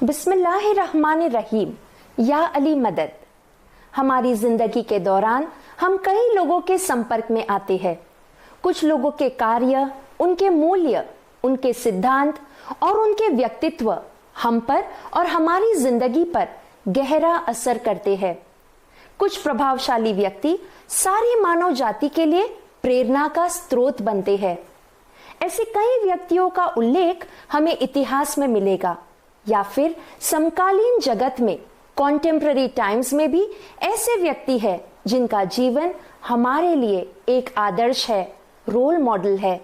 बिस्मिल्लाहिर्रहमानिर्रहीम। या अली मदद। हमारी जिंदगी के दौरान हम कई लोगों के संपर्क में आते हैं। कुछ लोगों के कार्य, उनके मूल्य, उनके सिद्धांत और उनके व्यक्तित्व हम पर और हमारी जिंदगी पर गहरा असर करते हैं। कुछ प्रभावशाली व्यक्ति सारी मानव जाति के लिए प्रेरणा का स्रोत बनते हैं। ऐसे कई व्यक्तियों का उल्लेख हमें इतिहास में मिलेगा या फिर समकालीन जगत में, कॉन्टेम्पररी टाइम्स में भी ऐसे व्यक्ति हैं जिनका जीवन हमारे लिए एक आदर्श है, रोल मॉडल है।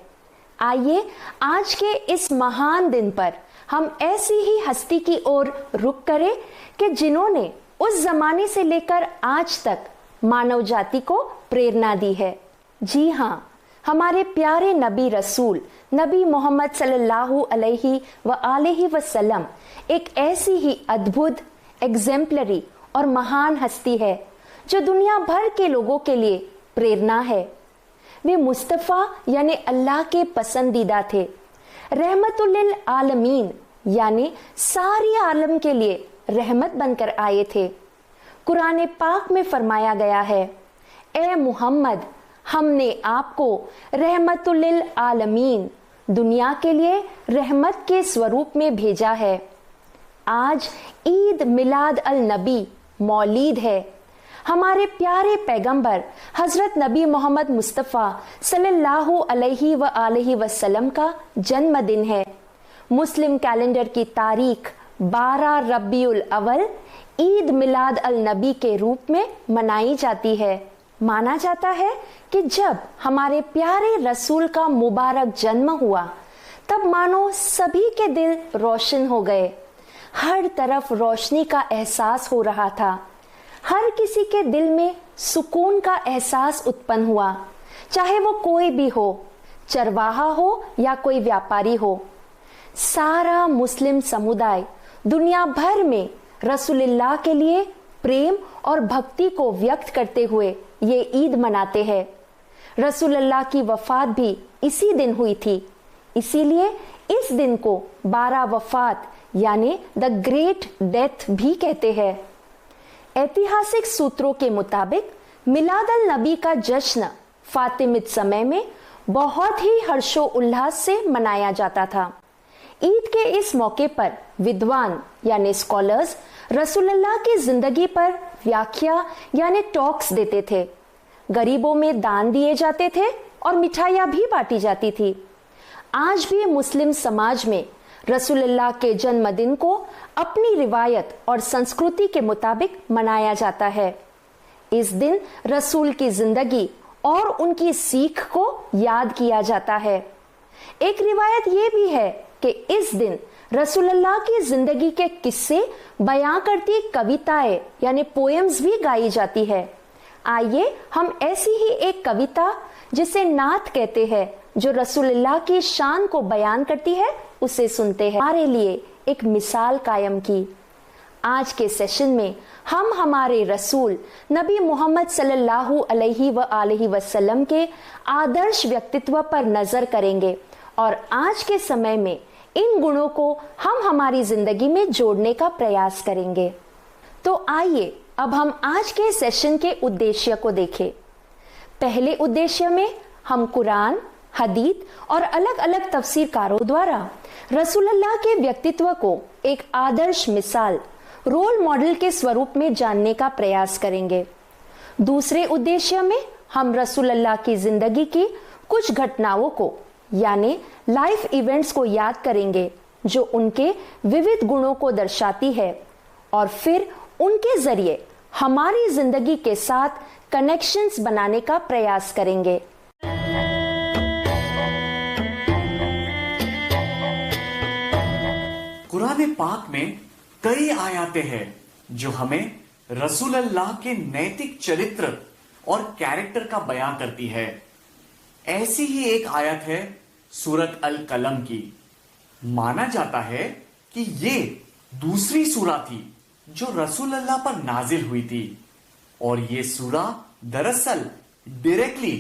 आइए आज के इस महान दिन पर हम ऐसी ही हस्ती की ओर रुख करें कि जिन्होंने उस जमाने से लेकर आज तक मानव जाति को प्रेरणा दी है। जी हाँ, हमारे प्यारे नबी रसूल नबी मोहम्मद सल्लल्लाहु अलैहि व आलिहि वसल्लम एक ऐसी ही अद्भुत, एग्जेम्पलरी और महान हस्ती है जो दुनिया भर के लोगों के लिए प्रेरणा है। वे मुस्तफ़ा यानी अल्लाह के पसंदीदा थे। रहमतुल लिल आलमीन यानी सारी आलम के लिए रहमत बनकर आए थे। कुरान पाक में फरमाया गया है, ए मुहम्मद, हमने आपको रहमतुल लिल आलमीन, दुनिया के लिए रहमत के स्वरूप में भेजा है। आज ईद मिलाद अल नबी मौलीद है। हमारे प्यारे पैगंबर हजरत नबी मोहम्मद मुस्तफ़ा सल्लल्लाहु अलैहि व आलिहि वसल्लम का जन्मदिन है। मुस्लिम कैलेंडर की तारीख 12 रबीउल अव्वल ईद मिलाद अल नबी के रूप में मनाई जाती है। माना जाता है कि जब हमारे प्यारे रसूल का मुबारक जन्म हुआ तब मानो सभी के दिल रोशन हो गए। हर तरफ रोशनी का एहसास हो रहा था। हर किसी के दिल में सुकून का एहसास उत्पन्न हुआ, चाहे वो कोई भी हो, चरवाहा हो या कोई व्यापारी हो। सारा मुस्लिम समुदाय दुनिया भर में रसूलुल्लाह के लिए प्रेम और भक्ति को व्यक्त करते हुए ये ईद मनाते हैं। रसूलुल्लाह की वफात भी इसी दिन हुई थी, इसीलिए इस दिन को 12 वफात यानी द ग्रेट डेथ भी कहते हैं। ऐतिहासिक सूत्रों के मुताबिक मिलाद अल नबी का जश्न फातिमिद समय में बहुत ही हर्षोल्लास से मनाया जाता था। ईद के इस मौके पर विद्वान यानी स्कॉलर्स रसूलुल्लाह की जिंदगी पर व्याख्या यानी टॉक्स देते थे। गरीबों में दान दिए जाते थे और मिठाइयाँ भी बांटी जाती थी। आज भी मुस्लिम समाज में रसूलुल्लाह के जन्मदिन को अपनी रिवायत और संस्कृति के मुताबिक मनाया जाता है। इस दिन रसूल की जिंदगी और उनकी सीख को याद किया जाता है। एक रिवायत ये भी है कि इस दिन रसूलुल्लाह की जिंदगी के किस्से बयां करती कविताएं यानी पोएम्स भी गाई जाती है। आइए हम ऐसी ही एक कविता जिसे नात कहते हैं, जो रसूलुल्लाह की शान को बयान करती है, उसे सुनते हैं। हमारे लिए एक मिसाल कायम की। आज के सेशन में हम हमारे रसूल नबी मोहम्मद सल्लल्लाहु अलैहि व आलिहि वसल्लम के आदर्श व्यक्तित्व पर नजर करेंगे और आज के समय में इन गुणों को हम हमारी जिंदगी में जोड़ने का प्रयास करेंगे। तो आइए अब हम आज के सेशन के उद्देश्य को देखें। पहले उद्देश्य में हम कुरान, हदीस और अलग अलग तफसीरकारों द्वारा रसूलुल्लाह के व्यक्तित्व को एक आदर्श मिसाल, रोल मॉडल के स्वरूप में जानने का प्रयास करेंगे। दूसरे उद्देश्य में हम रसूलुल्लाह की जिंदगी की कुछ घटनाओं को यानी लाइफ इवेंट्स को याद करेंगे जो उनके विविध गुणों को दर्शाती है और फिर उनके जरिए हमारी जिंदगी के साथ कनेक्शंस बनाने का प्रयास करेंगे। कुरान पाक में कई आयतें हैं जो हमें रसूलुल्लाह के नैतिक चरित्र और कैरेक्टर का बयान करती है। ऐसी ही एक आयत है सूरत अल कलम की। माना जाता है कि ये दूसरी सूरा थी जो रसूलुल्लाह पर नाजिल हुई थी और ये सूरा दरअसल डायरेक्टली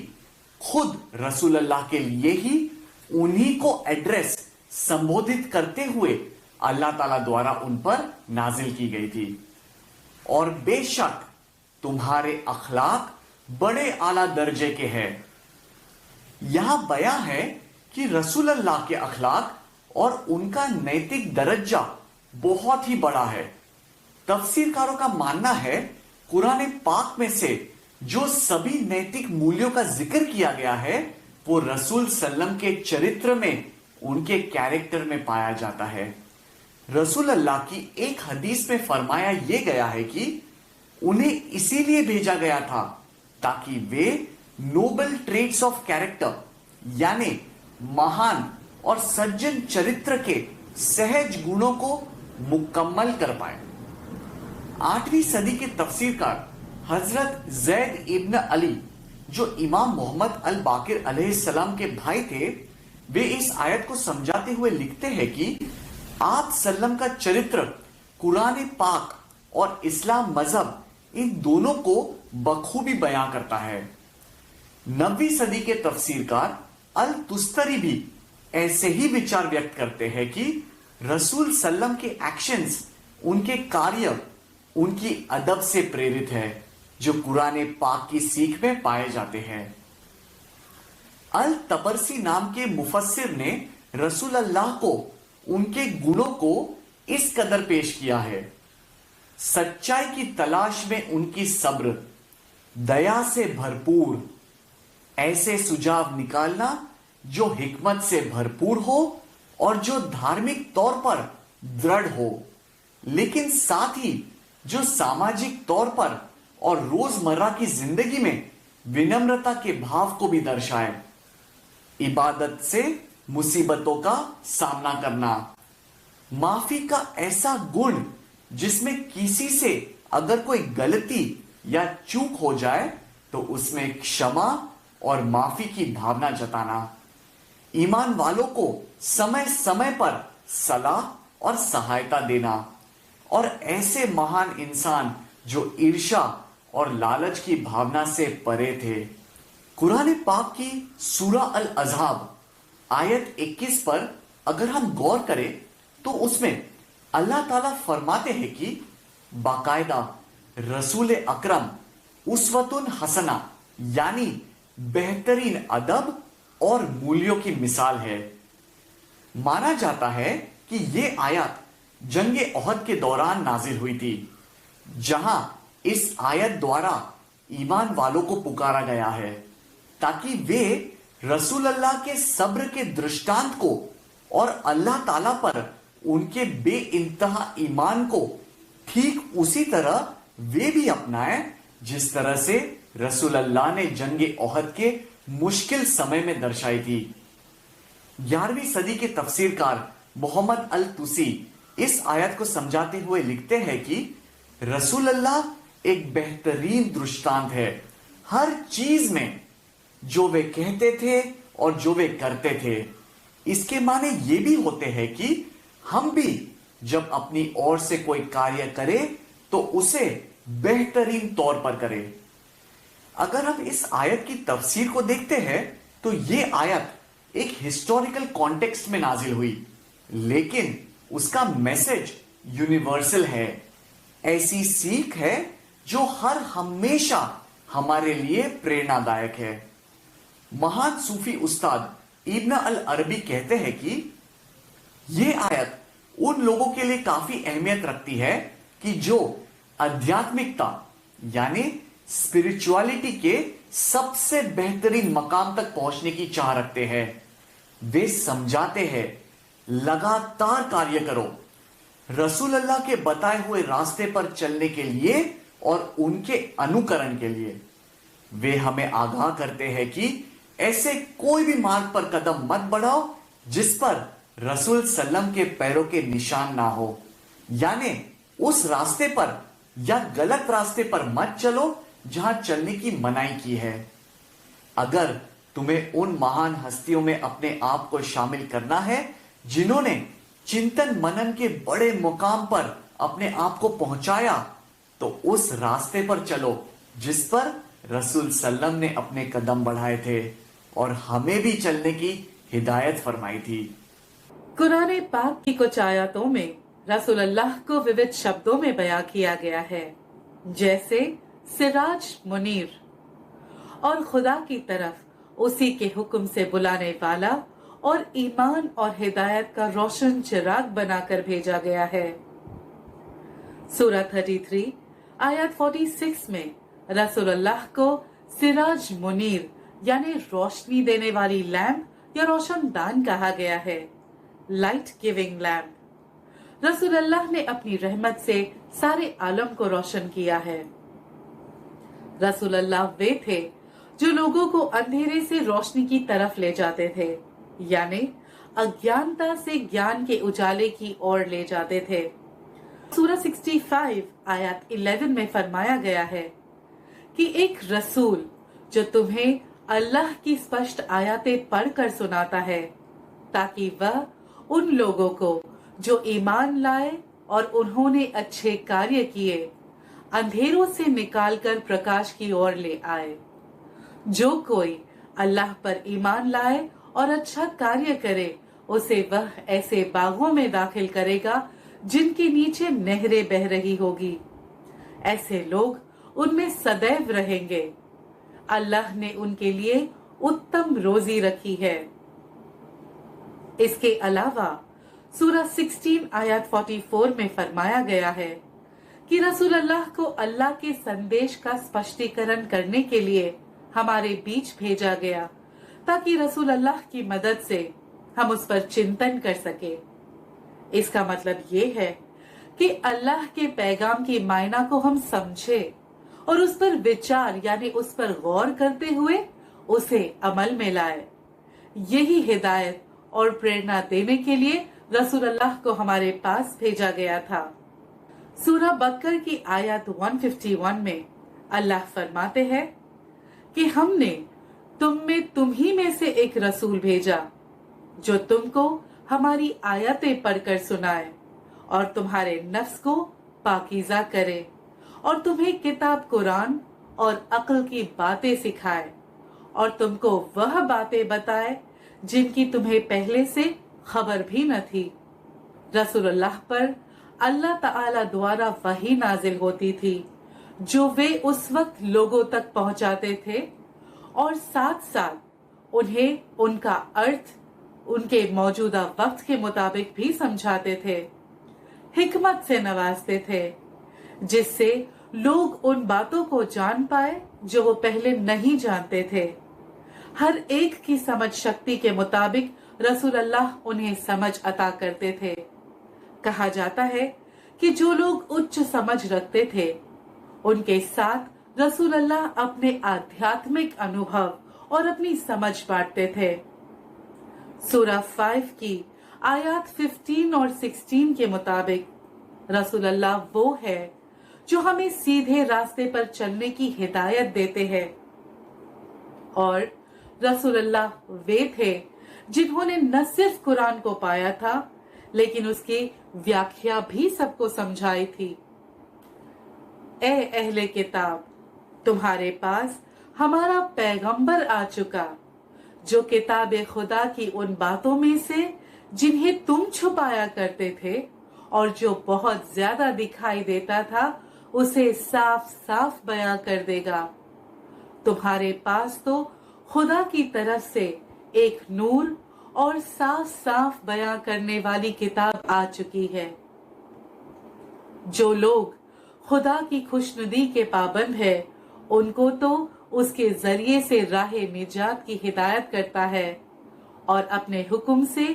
खुद रसूलुल्लाह के लिए ही उन्हीं को एड्रेस संबोधित करते हुए اللہ تعالیٰ دوارا ان پر نازل کی گئی تھی. اور بے شک تمہارے اخلاق بڑے اعلیٰ درجے کے ہیں. یہاں بیان ہے کہ رسول اللہ کے اخلاق اور ان کا نیتک درجہ بہت ہی بڑا ہے. تفسیر کاروں کا ماننا ہے قرآن پاک میں سے جو سبھی نیتک مولیوں کا ذکر کیا گیا ہے وہ رسول صلی اللہ علیہ وسلم کے چرتر میں، ان کے کیریکٹر میں پایا جاتا ہے. رسول اللہ کی ایک حدیث میں فرمایا یہ گیا ہے کہ انہیں اسی لیے بھیجا گیا تھا تاکہ وہ نوبل ٹریٹس آف کیریکٹر یعنی مہان اور سجن چرتر کے سہج گنوں کو مکمل کر پائے. 8ویں صدی کے تفسیر کار حضرت زید ابن علی جو امام محمد الباقر علیہ السلام کے بھائی تھے، وہ اس آیت کو سمجھاتے ہوئے لکھتے ہیں کہ آپ صلی اللہ علیہ وسلم کا چرتر قرآن پاک اور اسلام مذہب ان دونوں کو بخوبی بیان کرتا ہے. 9ویں صدی کے تفسیر کار التستری بھی ایسے ہی وچار ویکت کرتے ہیں کہ رسول صلی اللہ علیہ وسلم کے ایکشنز، ان کے کاریہ، ان کی ادب سے پریرت ہے جو قرآن پاک کی سیکھ میں پائے جاتے ہیں. الطبرسی نام کے مفسر نے رسول اللہ کو ان کے گنوں کو اس قدر پیش کیا ہے: سچائی کی تلاش میں ان کی صبر، دیا سے بھرپور، ایسے سجاؤ نکالنا جو حکمت سے بھرپور ہو اور جو دھارمک طور پر دڑھ ہو، لیکن ساتھ ہی جو ساماجک طور پر اور روزمرہ کی زندگی میں ونمرتا کے بھاو کو بھی درشائے. عبادت سے مصیبتوں کا سامنا کرنا، معافی کا ایسا گن جس میں کسی سے اگر کوئی غلطی یا چوک ہو جائے تو اس میں کشما اور معافی کی بھاونا جتانا، ایمان والوں کو سمے سمے پر صلاح اور سہایتا دینا، اور ایسے مہان انسان جو عرشا اور لالچ کی بھاونا سے پرے تھے. قرآن پاک کی سورہ الاحزاب آیت 21 پر اگر ہم غور کریں تو اس میں اللہ تعالیٰ فرماتے ہیں کہ باقاعدہ رسول اکرم اسوۃ حسنہ یعنی بہترین ادب اور مولیوں کی مثال ہے. مانا جاتا ہے کہ یہ آیت جنگ احد کے دوران نازل ہوئی تھی، جہاں اس آیت دوارا ایمان والوں کو پکارا گیا ہے تاکہ وہ رسول اللہ کے صبر کے درشتانت کو اور اللہ تعالیٰ پر ان کے بے انتہا ایمان کو ٹھیک اسی طرح وہ بھی اپنائیں جس طرح سے رسول اللہ نے جنگ احد کے مشکل سمے میں درشائی تھی. 11ویں صدی کے تفسیر کار محمد الطوسی اس آیت کو سمجھاتے ہوئے لکھتے ہیں کہ رسول اللہ ایک بہترین درشتانت ہے ہر چیز میں، جو وہ کہتے تھے اور جو وہ کرتے تھے. اس کے معنی یہ بھی ہوتے ہیں کہ ہم بھی جب اپنی اور سے کوئی کاریہ کرے تو اسے بہترین طور پر کرے. اگر ہم اس آیت کی تفسیر کو دیکھتے ہیں تو یہ آیت ایک ہسٹوریکل کانٹیکسٹ میں نازل ہوئی، لیکن اس کا میسج یونیورسل ہے. ایسی سیکھ ہے جو ہمیشہ ہمارے لیے پریرنا دائک ہے. مہان صوفی استاد ابن العربی کہتے ہیں کہ یہ آیت ان لوگوں کے لیے کافی اہمیت رکھتی ہے کہ جو ادھیاتمکتا یعنی اسپرچولیٹی کے سب سے بہترین مقام تک پہنچنے کی چاہ رکھتے ہیں. وہ سمجھاتے ہیں لگاتار کاریہ کرو رسول اللہ کے بتائے ہوئے راستے پر چلنے کے لیے اور ان کے انوکرن کے لیے. وہ ہمیں آگاہ کرتے ہیں کہ ایسے کوئی بھی مارگ پر قدم مت بڑھاؤ جس پر رسول صلی اللہ علیہ وسلم کے پیروں کے نشان نہ ہو، یعنی اس راستے پر یا غلط راستے پر مت چلو جہاں چلنے کی منائی کی ہے. اگر تمہیں ان مہان ہستیوں میں اپنے آپ کو شامل کرنا ہے جنہوں نے چنتن منن کے بڑے مقام پر اپنے آپ کو پہنچایا، تو اس راستے پر چلو جس پر رسول صلی اللہ علیہ وسلم نے اپنے قدم بڑھائے تھے اور ہمیں بھی چلنے کی ہدایت فرمائی تھی. कुरान पाक की कुछ आयतों में रसूल अल्लाह को विविध शब्दों में बयां किया गया है, जैसे सिराज मुनीर, और खुदा की तरफ उसी के हुक्म से बुलाने वाला और ईमान और हिदायत का रोशन चिराग बनाकर भेजा गया है। सूरह 33 आयत 46 में रसूल अल्लाह को सिराज मुनीर यानी रोशनी देने वाली लैंप या रोशनदान कहा गया है, लाइट गिविंग लैंप। रसूल अल्लाह ने अपनी रहमत से सारे आलम को रोशन किया है। रसूल अल्लाह वे थे जो लोगों को अंधेरे से रोशनी की तरफ ले जाते थे, यानी अज्ञानता से ज्ञान के उजाले की ओर ले जाते थे। सूरह 65 आयत 11 में फरमाया गया है कि एक रसूल जो तुम्हें अल्लाह की स्पष्ट आयतें पढ़कर सुनाता है, ताकि वह उन लोगों को जो ईमान लाए और उन्होंने अच्छे कार्य किए अंधेरों से निकालकर प्रकाश की ओर ले आए। जो कोई अल्लाह पर ईमान लाए और अच्छा कार्य करे, उसे वह ऐसे बागों में दाखिल करेगा जिनके नीचे नहरें बह रही होगी। ऐसे लोग उनमें सदैव रहेंगे। अल्लाह ने उनके लिए उत्तम रोजी रखी है। इसके अलावा सूरह 16 आयत 44 में फरमाया गया है कि रसूल अल्लाह को अल्लाह के संदेश का स्पष्टीकरण करने के लिए हमारे बीच भेजा गया, ताकि रसूल अल्लाह की मदद से हम उस पर चिंतन कर सके। इसका मतलब ये है कि अल्लाह के पैगाम की मायना को हम समझे और उस पर विचार यानी उस पर गौर करते हुए उसे अमल में लाए। यही हिदायत और प्रेरणा देने के लिए रसूल अल्लाह को हमारे पास भेजा गया था। सूरह बकर की आयत 151 में अल्लाह फरमाते हैं कि हमने तुम में तुम्ही में से एक रसूल भेजा जो तुमको हमारी आयतें पढ़कर सुनाए और तुम्हारे नफ्स को पाकीज़ा करे और तुम्हें किताब कुरान और अक्ल की बातें सिखाए और तुमको वह बातें बताए जिनकी तुम्हें पहले से खबर भी न थी। रसूलुल्लाह पर अल्लाह ताला द्वारा वही नाजिल होती थी जो वे उस वक्त लोगों तक पहुंचाते थे और साथ साथ उन्हें उनका अर्थ उनके मौजूदा वक्त के मुताबिक भी समझाते थे, हिकमत से नवाजते थे, जिससे लोग उन बातों को जान पाए जो वो पहले नहीं जानते थे। हर एक की समझ शक्ति के मुताबिक रसूल अल्लाह उन्हें समझ अता करते थे। कहा जाता है कि जो लोग उच्च समझ रखते थे उनके साथ रसूल अल्लाह अपने आध्यात्मिक अनुभव और अपनी समझ बांटते थे। सूरह 5 की आयत 15 और 16 के मुताबिक रसूल अल्लाह वो है जो हमें सीधे रास्ते पर चलने की हिदायत देते हैं, और रसूल अल्लाह वे थे जिन्होंने न सिर्फ कुरान को पाया था लेकिन उसकी व्याख्या भी सबको समझाई थी। ए अहले किताब, तुम्हारे पास हमारा पैगंबर आ चुका जो किताब खुदा की उन बातों में से जिन्हें तुम छुपाया करते थे और जो बहुत ज्यादा दिखाई देता था उसे साफ साफ बयां कर देगा। तुम्हारे पास तो खुदा की तरफ से एक नूर और साफ साफ बयां करने वाली किताब आ चुकी है। जो लोग खुदा की खुशनुदी के पाबंद है उनको तो उसके जरिए से राह निजात की हिदायत करता है और अपने हुक्म से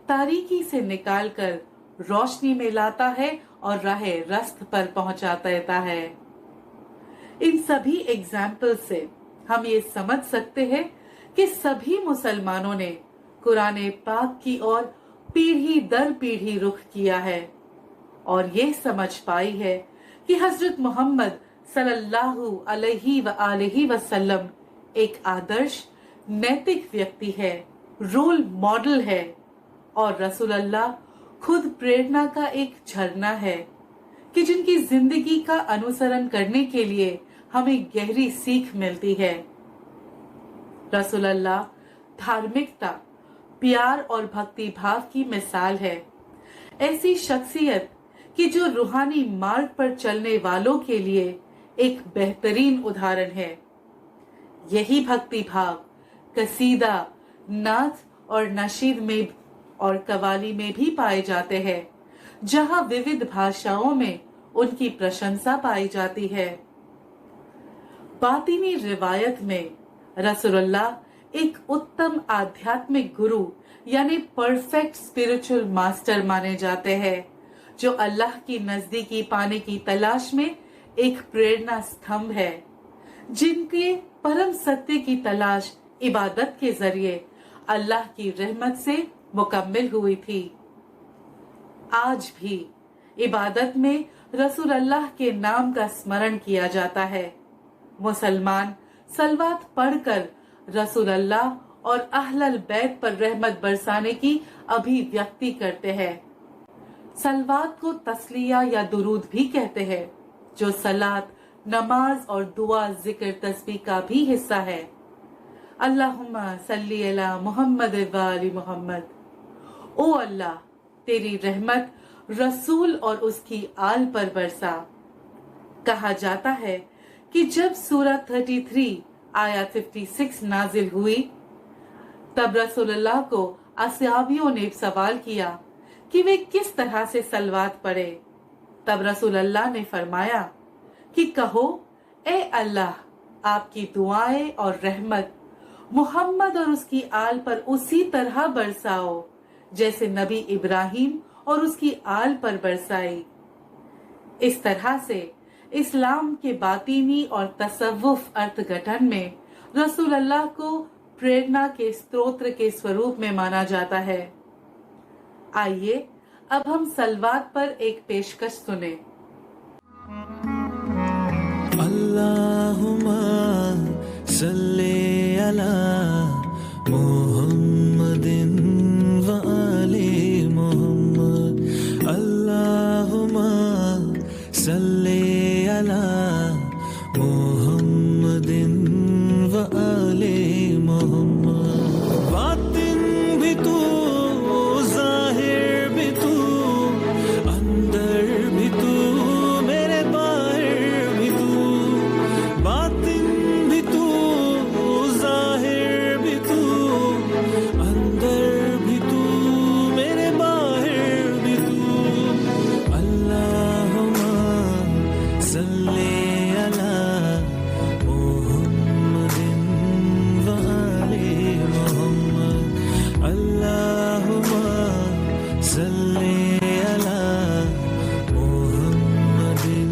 तारीकी से निकालकर रोशनी में लाता है और राह रस्त पर पहुंचा देता है। इन सभी एग्जाम्पल से हम ये समझ सकते हैं कि सभी मुसलमानों ने कुरान पाक की ओर पीढ़ी दर पीढ़ी रुख किया है और ये समझ पाई है कि हजरत मोहम्मद सल्लल्लाहु अलैहि वसल्लम एक आदर्श नैतिक व्यक्ति है, रोल मॉडल है, और रसूल अल्लाह खुद प्रेरणा का एक झरना है कि जिनकी जिंदगी का अनुसरण करने के लिए हमें गहरी सीख मिलती है। रसूल अल्लाह धार्मिकता, प्यार और भक्ति भाव की मिसाल है। ऐसी शख्सियत कि जो रूहानी मार्ग पर चलने वालों के लिए एक बेहतरीन उदाहरण है। यही भक्ति भाव कसीदा, नात और नशीद में और कवाली में भी पाए जाते हैं, जहां विविध भाषाओं में उनकी प्रशंसा पाई जाती है। बातिनी रिवायत में रसूलुल्लाह एक उत्तम आध्यात्मिक गुरु यानी परफेक्ट स्पिरिचुअल मास्टर माने जाते हैं, जो अल्लाह की नजदीकी पाने की तलाश में एक प्रेरणा स्तंभ है, जिनके परम सत्य की तलाश इबादत के जरिए अल्लाह की रहमत से मुकम्मिल हुई थी। आज भी इबादत में रसूल अल्लाह के नाम का स्मरण किया जाता है। मुसलमान सलवात पढ़कर रसूल अल्लाह और अहलल बैत पर रहमत बरसाने की अभिव्यक्ति करते हैं। सलवात को तस्लिया या दुरूद भी कहते हैं, जो सलात, नमाज और दुआ, जिक्र, तस्बीह का भी हिस्सा है। अल्लाहुम्मा सल्ली अला मुहम्मद व आलि मुहम्मद। ओ अल्लाह, तेरी रहमत रसूल और उसकी आल पर बरसा। कहा जाता है कि जब सूरह 33 आयत 56 नाजिल हुई, तब रसूलुल्लाह को असहाबियों ने सवाल किया कि वे किस तरह से सलवात पढ़े। तब रसूलुल्लाह ने फरमाया कि कहो, ए अल्लाह, आपकी दुआएं और रहमत मुहम्मद और उसकी आल पर उसी तरह बरसाओ जैसे नबी इब्राहिम और उसकी आल पर बरसाई। इस तरह से इस्लाम के बातीनी और तसव्वुफ अर्थघटन में रसूलुल्लाह को प्रेरणा के स्त्रोत्र के स्वरूप में माना जाता है। आइए अब हम सलवात पर एक पेशकश सुने। अल्लाहुम्मा सल्ली अला मुहम्मदिन व आलि मुहम्मद। अल्लाहुम्मा सल्ली अला मुहम्मदिन व आलि मुहम्मद। बातिन भी तू, जाहिर भी तू, अंदर भी तू, मेरे बाहर भी तू। बातिन भी तू, जाहिर भी तू, अंदर भी तू, मेरे बाहर भी तू। अल्लाहुम्मा सल्ली अला मुहम्मदिन व आलि मुहम्मद। अल्लाहुम्मा सल्ली अला मुहम्मदिन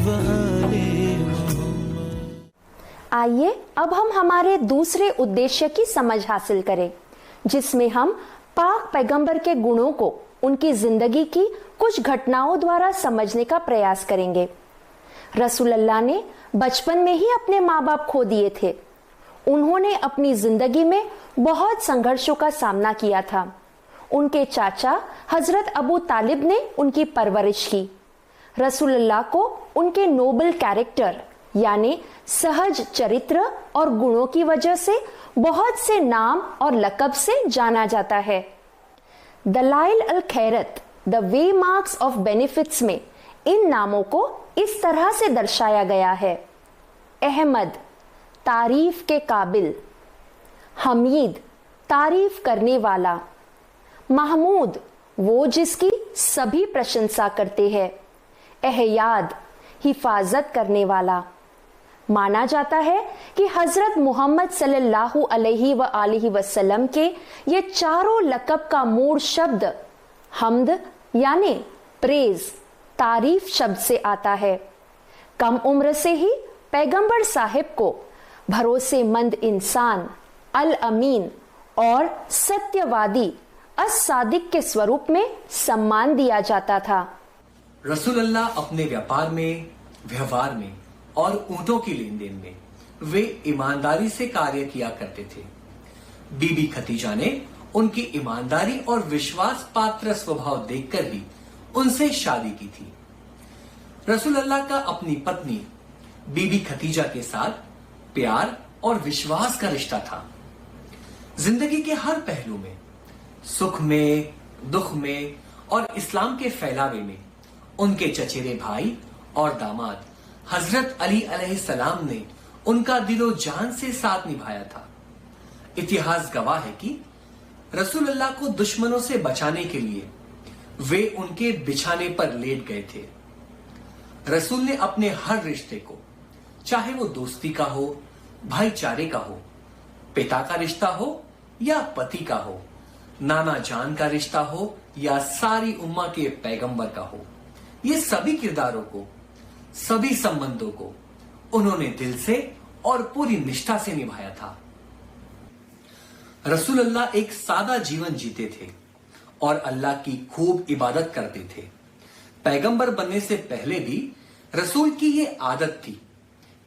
व आलि मुहम्मद। आइए अब हम हमारे दूसरे उद्देश्य की समझ हासिल करें, जिसमें हम पाक पैगंबर के गुणों को उनकी जिंदगी की कुछ घटनाओं द्वारा समझने का प्रयास करेंगे। रसूलुल्लाह ने बचपन में ही अपने माँ बाप खो दिए थे। उन्होंने अपनी जिंदगी में बहुत संघर्षों का सामना किया था। उनके चाचा हजरत अबू तालिब ने उनकी परवरिश की। रसूलुल्लाह को उनके नोबल कैरेक्टर यानी सहज चरित्र और गुणों की वजह से बहुत से नाम और लकब से जाना जाता है। Dalail al Khayrat, the way marks of benefits में इन नामों को इस तरह से दर्शाया गया है: अहमद, तारीफ के काबिल; हमीद, तारीफ करने वाला; महमूद, वो जिसकी सभी प्रशंसा करते हैं; एहयाद, हिफाजत करने वाला। माना जाता है कि हजरत मोहम्मद सल्लल्लाहु अलैहि व आलिहि वसल्लम के ये चारों लकब का मूल शब्द हम्द यानी प्रेज, तारीफ शब्द से आता है। कम उम्र से ही पैगंबर साहिब को भरोसेमंद इंसान, अल अमीन और सत्यवादी, अस-सादिक के स्वरूप में सम्मान दिया जाता था। रसूलुल्लाह अपने व्यापार में, व्यवहार में और ऊंटों की लेन देन में वे ईमानदारी से कार्य किया करते थे। बीबी खतीजा ने उनकी ईमानदारी और विश्वास पात्र स्वभाव देखकर ही उनसे शादी की थी। रसूलुल्लाह का अपनी पत्नी बीबी खतीजा के साथ प्यार और विश्वास का रिश्ता था। जिंदगी के हर पहलू में सुख में, दुख में और इस्लाम के फैलावे में उनके चचेरे भाई और दामाद हजरत अली अलैहिस्सलाम ने उनका दिलो जान से साथ निभाया था। इतिहास गवाह है कि रसूलुल्लाह को दुश्मनों से बचाने के लिए वे उनके बिछाने पर लेट गए थे। रसूल ने अपने हर रिश्ते को, चाहे वो दोस्ती का हो, भाईचारे का हो, पिता का रिश्ता हो या पति का हो, नाना जान का रिश्ता हो या सारी उम्मा के पैगंबर का हो, ये सभी किरदारों को, सभी संबंधों को उन्होंने दिल से और पूरी निष्ठा से निभाया था। रसूलुल्लाह एक सादा जीवन जीते थे और अल्लाह की खूब इबादत करते थे। पैगंबर बनने से पहले भी रसूल की ये आदत थी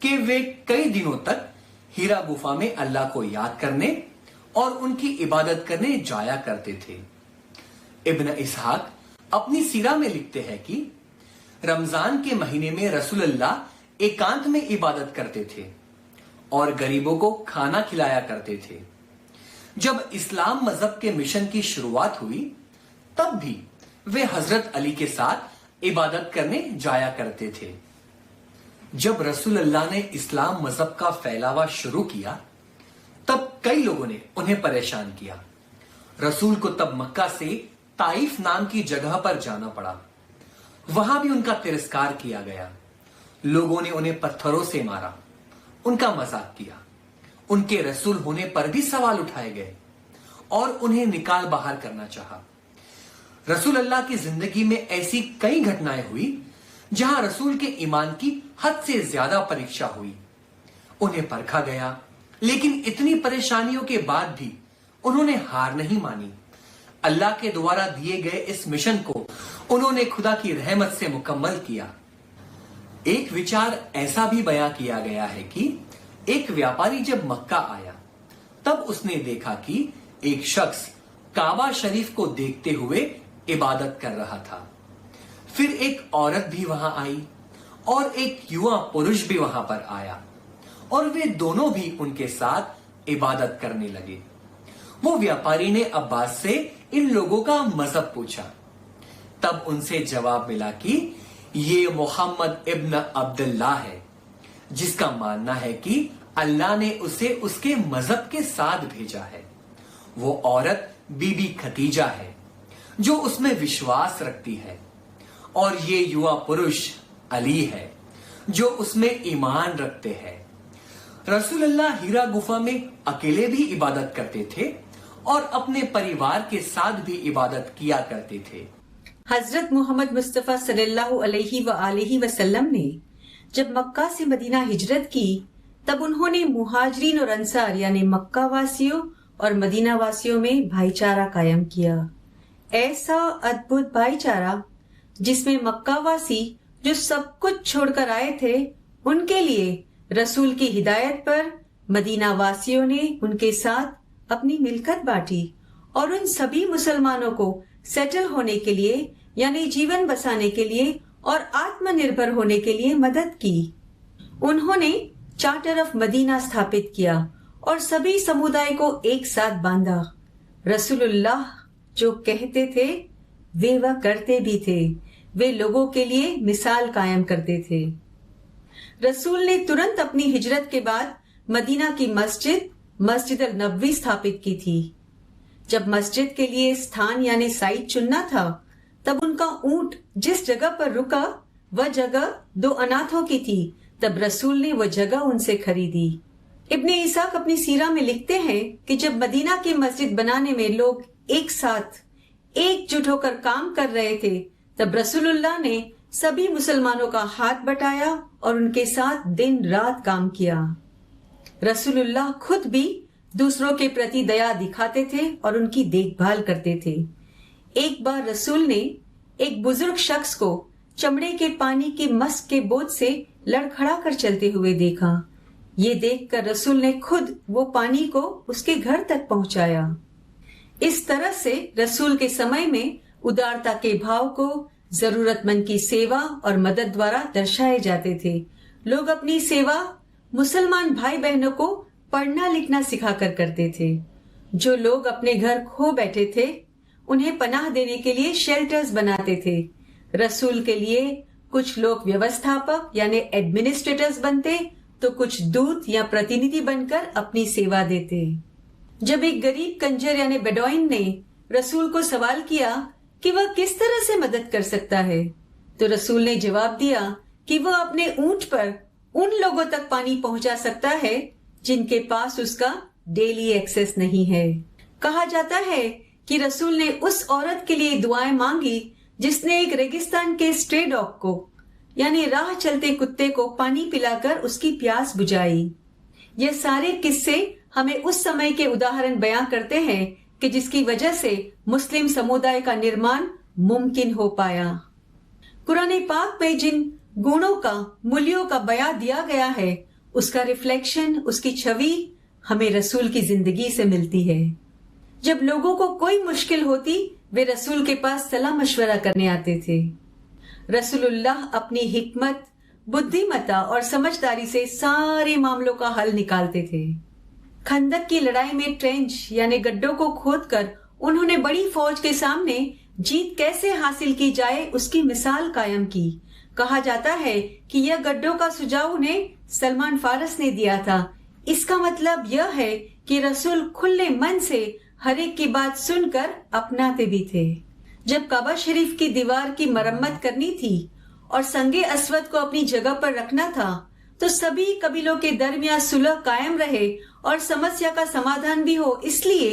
कि वे कई दिनों तक हीरा गुफा में अल्लाह को याद करने और उनकी इबादत करने जाया करते थे। इब्न इसहाक अपनी सीरा में लिखते हैं कि रमजान के महीने में रसूलुल्लाह एकांत में इबादत करते थे और गरीबों को खाना खिलाया करते थे। जब इस्लाम मजहब के मिशन की शुरुआत हुई तब भी वे हजरत अली के साथ इबादत करने जाया करते थे। जब रसूलुल्लाह ने इस्लाम मजहब का फैलावा शुरू किया तब कई लोगों ने उन्हें परेशान किया। रसूल को तब मक्का से ताइफ नाम की जगह पर जाना पड़ा। वहां भी उनका तिरस्कार किया गया। लोगों ने उन्हें पत्थरों से मारा, उनका मजाक किया। उनके रसूल होने पर भी सवाल उठाए गए और उन्हें निकाल बाहर करना चाहा। रसूल अल्लाह की जिंदगी में ऐसी कई घटनाएं हुई जहां रसूल के ईमान की हद से ज्यादा परीक्षा हुई। उन्हें परखा गया, लेकिन इतनी परेशानियों के बाद भी उन्होंने हार नहीं मानी। अल्लाह के द्वारा दिए गए इस मिशन को उन्होंने खुदा की रहमत से मुकम्मल किया। एक विचार ऐसा भी बयां किया गया है कि एक व्यापारी जब मक्का आया तब उसने देखा कि एक शख्स काबा शरीफ को देखते हुए इबादत कर रहा था। फिर एक औरत भी वहां आई और एक युवा पुरुष भी वहां पर आया और वे दोनों भी उनके साथ इबादत करने लगे। वो व्यापारी ने अब्बास से इन लोगों का मजहब पूछा। तब उनसे जवाब मिला कि ये मोहम्मद इब्न अब्दुल्लाह है, जिसका मानना है कि अल्लाह ने उसे उसके मजहब के साथ भेजा है। वो औरत बीबी खतीजा है जो उसमें विश्वास रखती है, और ये युवा पुरुष अली है जो उसमें ईमान रखते हैं। रसूलुल्लाह हीरा गुफा में अकेले भी इबादत करते थे और अपने परिवार के साथ भी इबादत किया करते थे। हजरत मोहम्मद मुस्तफ़ा सल्लल्लाहु अलैहि वसल्लम ने जब मक्का से मदीना हिजरत की तब उन्होंने मुहाजिरीन और अंसार यानी मक्का वासियों और मदीना वासियों में भाईचारा कायम किया। ऐसा अद्भुत भाईचारा जिसमें मक्का वासी जो सब कुछ छोड़कर आए थे उनके लिए रसूल की हिदायत पर मदीना वासियों ने उनके साथ अपनी मिलकत बांटी और उन सभी मुसलमानों को सेटल होने के लिए यानी जीवन बसाने के लिए और आत्मनिर्भर होने के लिए मदद की। उन्होंने चार्टर ऑफ मदीना स्थापित किया और सभी समुदाय को एक साथ बांधा। रसूलुल्लाह जो कहते थे वे वह करते भी थे। वे लोगों के लिए मिसाल कायम करते थे। रसूल ने तुरंत अपनी हिजरत के बाद मदीना की मस्जिद अल नबवी स्थापित की थी। जब मस्जिद के लिए स्थान यानी साइट चुनना था तब उनका ऊंट जिस जगह पर रुका वह जगह 2 अनाथों की थी। तब रसूल ने वह जगह उनसे खरीदी। इब्ने इसाक अपनी सीरा में लिखते हैं कि जब मदीना की मस्जिद बनाने में लोग एक साथ एकजुट होकर काम कर रहे थे तब रसूलुल्लाह ने सभी मुसलमानों का हाथ बटाया और उनके साथ दिन रात काम किया। रसूलुल्लाह खुद भी दूसरों के प्रति दया दिखाते थे और उनकी देखभाल करते थे। एक बार रसूल ने एक बुजुर्ग शख्स को चमड़े के पानी की मस्क के बोझ से लड़खड़ा कर चलते हुए देखा। ये देखकर रसूल ने खुद वो पानी को उसके घर तक पहुंचाया। इस तरह से रसूल के समय में उदारता के भाव को जरूरतमंद की सेवा और मदद द्वारा दर्शाए जाते थे। लोग अपनी सेवा मुसलमान भाई बहनों को पढ़ना लिखना सिखाकर करते थे। जो लोग अपने घर खो बैठे थे انہیں پناہ دینے کے لیے شیلٹرز بناتے تھے. رسول کے لیے کچھ لوگ ویوستھاپک یعنی ایڈمنسٹریٹرز بنتے تو کچھ دودت یا پرتیندھی بن کر اپنی سیوا دیتے. جب ایک غریب کنجر یعنی بیڈوئن نے رسول کو سوال کیا کہ وہ کس طرح سے مدد کر سکتا ہے تو رسول نے جواب دیا کہ وہ اپنے اونٹ پر ان لوگوں تک پانی پہنچا سکتا ہے جن کے پاس اس کا ڈیلی ایکسس نہیں ہے. کہا جاتا ہے کہ رسول نے اس عورت کے لیے دعائیں مانگی جس نے ایک ریگستان کے اسٹرے ڈاگ کو یعنی راہ چلتے کتے کو پانی پلا کر اس کی پیاس بجھائی. یہ سارے قصے ہمیں اس سمے کے اداہرن بیان کرتے ہیں کہ جس کی وجہ سے مسلم سمودائے کا نرمان ممکن ہو پایا. قرآن پاک میں جن گنوں کا مولیوں کا بیان دیا گیا ہے اس کا ریفلیکشن اس کی چھوی ہمیں رسول کی زندگی سے ملتی ہے. جب لوگوں کو کوئی مشکل ہوتی وہ رسول کے پاس صلاح مشورہ کرنے آتے تھے. رسول اللہ اپنی حکمت، بدھیمتا اور سمجھداری سے سارے معاملوں کا حل نکالتے تھے. خندق کی لڑائی میں ٹرینچ یعنی گڈھوں کو کھود کر انہوں نے بڑی فوج کے سامنے جیت کیسے حاصل کی جائے اس کی مثال قائم کی. کہا جاتا ہے کہ یہ گڈھوں کا سجھاؤ انہیں سلمان فارس نے دیا تھا. اس کا مطلب یہ ہے کہ رسول کھلے من سے ہر ایک کی بات سن کر اپناتے بھی تھے. جب کعبہ شریف کی دیوار کی مرمت کرنی تھی اور سنگ اسود کو اپنی جگہ پر رکھنا تھا تو سبھی قبیلوں کے درمیان صلح قائم رہے اور سمسیا کا سمادھان بھی ہو، اس لیے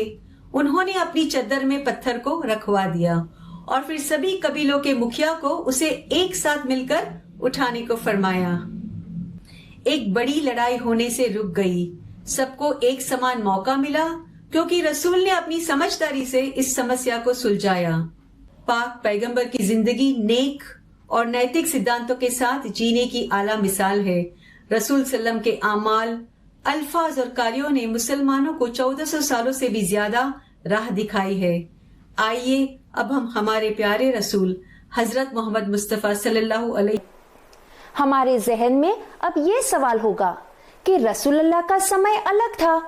انہوں نے اپنی چادر میں پتھر کو رکھوا دیا اور پھر سبھی قبیلوں کے مکھیا کو اسے ایک ساتھ مل کر اٹھانے کو فرمایا. ایک بڑی لڑائی ہونے سے رک گئی. سب کو ایک سمان موقع ملا کیونکہ رسول نے اپنی سمجھداری سے اس سمسیا کو سلجھایا. پاک پیغمبر کی زندگی نیک اور نیتک سدھانتوں کے ساتھ جینے کی اعلیٰ مثال ہے. رسول صلی اللہ علیہ وسلم کے اعمال، الفاظ اور کاریوں نے مسلمانوں کو 1400 سالوں سے بھی زیادہ راہ دکھائی ہے. آئیے اب ہم ہمارے پیارے رسول حضرت محمد مصطفیٰ صلی اللہ علیہ ہمارے ذہن میں اب یہ سوال ہوگا کہ رسول اللہ کا سمے الگ تھا،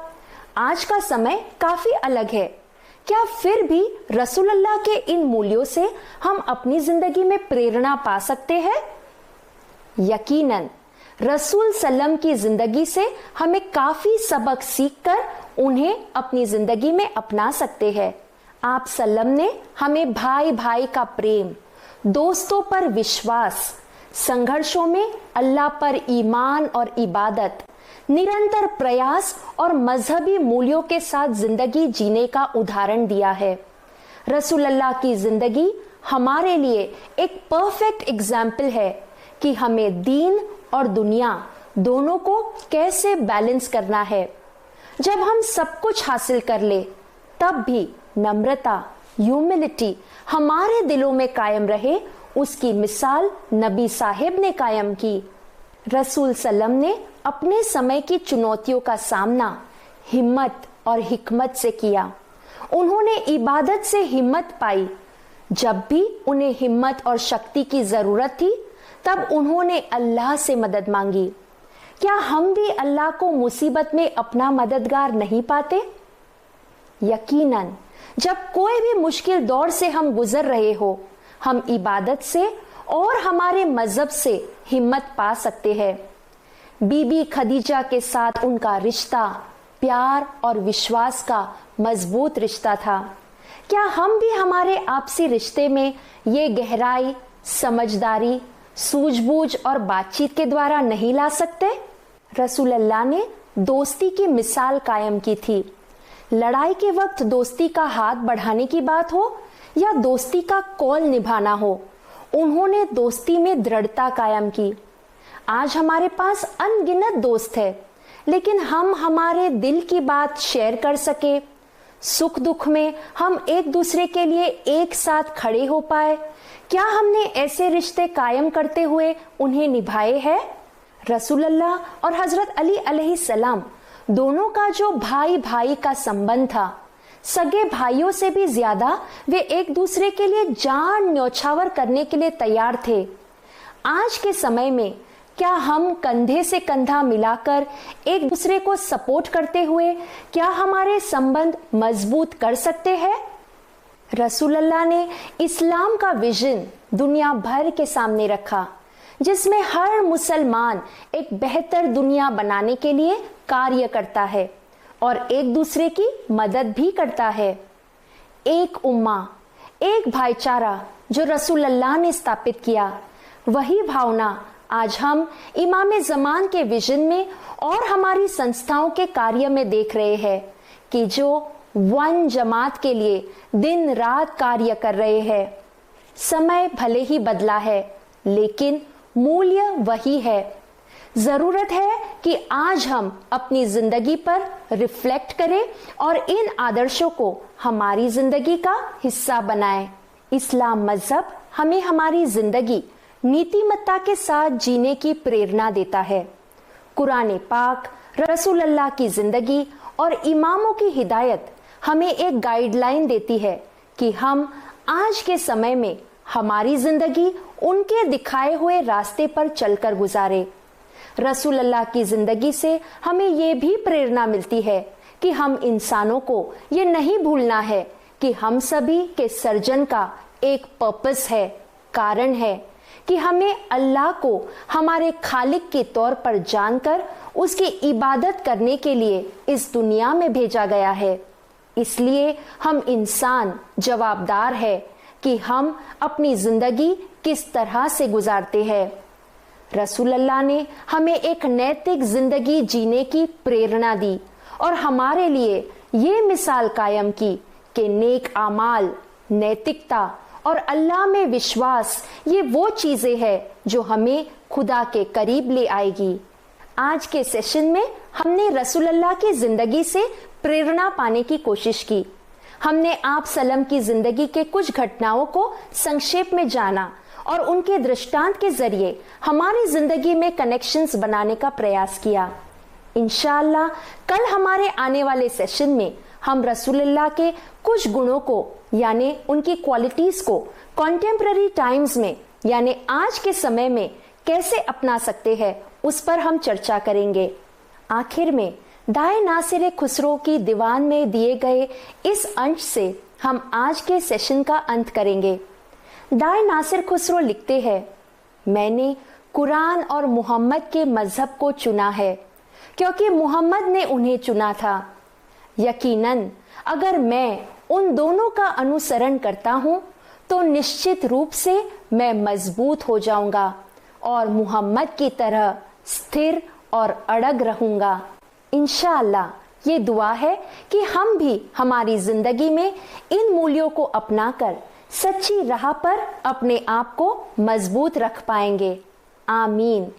آج کا سمے کافی الگ ہے. کیا پھر بھی رسول اللہ کے ان مولیوں سے ہم اپنی زندگی میں پریرنا پا سکتے ہیں؟ یقیناً رسول صلی اللہ علیہ وسلم کی زندگی سے ہمیں کافی سبق سیکھ کر انہیں اپنی زندگی میں اپنا سکتے ہیں. آپ صلی اللہ علیہ وسلم نے ہمیں بھائی بھائی کا پریم، دوستوں پر وشواس، سنگھرشوں میں اللہ پر ایمان اور عبادت، نرنتر پریاس اور مذہبی مولیوں کے ساتھ زندگی جینے کا ادھارن دیا ہے. رسول اللہ کی زندگی ہمارے لیے ایک پرفیکٹ ایگزامپل ہے کہ ہمیں دین اور دنیا دونوں کو کیسے بیلنس کرنا ہے. جب ہم سب کچھ حاصل کر لے تب بھی نمرتا، ہیوملٹی ہمارے دلوں میں قائم رہے، اس کی مثال نبی صاحب نے قائم کی. رسول صلی اللہ علیہ وسلم نے اپنے سمے کی چنوتیوں کا سامنا ہمت اور حکمت سے کیا. انہوں نے عبادت سے ہمت پائی. جب بھی انہیں ہمت اور شکتی کی ضرورت تھی تب انہوں نے اللہ سے مدد مانگی. کیا ہم بھی اللہ کو مصیبت میں اپنا مددگار نہیں پاتے؟ یقیناً جب کوئی بھی مشکل دور سے ہم گزر رہے ہو، ہم عبادت سے اور ہمارے مذہب سے ہمت پا سکتے ہیں. بی بی خدیجہ کے ساتھ ان کا رشتہ پیار اور وشواس کا مضبوط رشتہ تھا. کیا ہم بھی ہمارے آپسی رشتے میں یہ گہرائی، سمجھداری، سوجھ بوجھ اور بات چیت کے دوارا نہیں لا سکتے؟ رسول اللہ نے دوستی کی مثال قائم کی تھی. لڑائی کے وقت دوستی کا ہاتھ بڑھانے کی بات ہو یا دوستی کا قول نبھانا ہو، انہوں نے دوستی میں دृڑھتا قائم کی. آج ہمارے پاس ان گنت دوست ہے، لیکن ہم ہمارے دل کی بات شیئر کر سکے، سکھ دکھ میں ہم ایک دوسرے کے لیے ایک ساتھ کھڑے ہو پائے. کیا ہم نے ایسے رشتے قائم کرتے ہوئے انہیں نبھائے ہیں؟ رسول اللہ اور حضرت علی علیہ السلام دونوں کا جو بھائی بھائی کا سمبند تھا، سگے بھائیوں سے بھی زیادہ وہ ایک دوسرے کے لیے جان نیوچھاور کرنے کے لیے تیار تھے. آج کے سمے میں کیا ہم کندھے سے کندھا ملا کر ایک دوسرے کو سپورٹ کرتے ہوئے کیا ہمارے سمبند مضبوط کر سکتے ہیں؟ रसूल अल्लाह ने इस्लाम का विजन दुनिया भर के सामने रखा, जिसमें हर मुसलमान एक बेहतर दुनिया बनाने के लिए कार्य करता है और एक दूसरे की मदद भी करता है। एक उम्मा, एक भाईचारा जो रसूल अल्लाह ने स्थापित किया, वही भावना आज हम इमाम ज़मान के विजन में और हमारी संस्थाओं के कार्य में देख रहे हैं कि जो वन जमात के लिए दिन रात कार्य कर रहे हैं। समय भले ही बदला है, लेकिन मूल्य वही है। जरूरत है कि आज हम अपनी जिंदगी पर रिफ्लेक्ट करें और इन आदर्शों को हमारी जिंदगी का हिस्सा बनाएं। इस्लाम मजहब हमें हमारी जिंदगी नीतिमत्ता के साथ जीने की प्रेरणा देता है। कुरान पाक, रसूल अल्लाह की जिंदगी और इमामों की हिदायत हमें एक गाइडलाइन देती है कि हम आज के समय में हमारी जिंदगी उनके दिखाए हुए रास्ते पर चलकर गुजारे। रसूल अल्लाह की जिंदगी से हमें ये भी प्रेरणा मिलती है कि हम इंसानों को ये नहीं भूलना है कि हम सभी के सर्जन का एक पर्पस है, कारण है कि हमें अल्लाह को हमारे खालिक के तौर पर जानकर उसकी इबादत करने के लिए इस दुनिया में भेजा गया है। इसलिए हम इंसान जवाबदार है कि हम अपनी जिंदगी किस तरह से गुजारते हैं। रसूल अल्लाह ने हमें एक नैतिक जिंदगी जीने की प्रेरणा दी और हमारे लिए ये मिसाल कायम की कि नेक आमाल, नैतिकता और अल्लाह में विश्वास ये वो चीजें हैं जो हमें खुदा के करीब ले आएगी। आज के सेशन में हमने रसूल अल्लाह की जिंदगी से प्रेरणा पाने की कोशिश की। हमने आप सल्लम की जिंदगी के कुछ घटनाओं को संक्षेप में जाना और उनके दृष्टांत के जरिए हमारी जिंदगी में कनेक्शंस बनाने का प्रयास किया। इंशाअल्लाह कल हमारे आने वाले सेशन में हम रसूलुल्लाह के कुछ गुणों को यानी उनकी क्वालिटीज को कॉन्टेम्पररी टाइम्स में यानी आज के समय में कैसे अपना सकते हैं उस पर हम चर्चा करेंगे। आखिर में दाए नासिर खुसरो की दीवान में दिए गए इस अंश से हम आज के सेशन का अंत करेंगे। दाए नासिर खुसरो लिखते हैं, मैंने कुरान और मोहम्मद के मजहब को चुना है क्योंकि मोहम्मद ने उन्हें चुना था। यकीनन अगर मैं उन दोनों का अनुसरण करता हूं तो निश्चित रूप से मैं मजबूत हो जाऊंगा और मोहम्मद की तरह स्थिर और अड़ग रहूंगा। इंशाअल्लाह ये दुआ है कि हम भी हमारी जिंदगी में इन मूल्यों को अपनाकर सच्ची राह पर अपने आप को मजबूत रख पाएंगे। आमीन।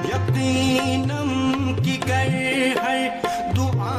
यकीनम की गर हर दुआ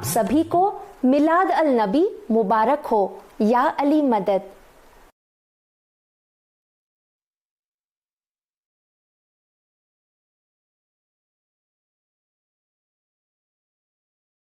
सभी को मिलाद अल नबी मुबारक हो। या अली मदद।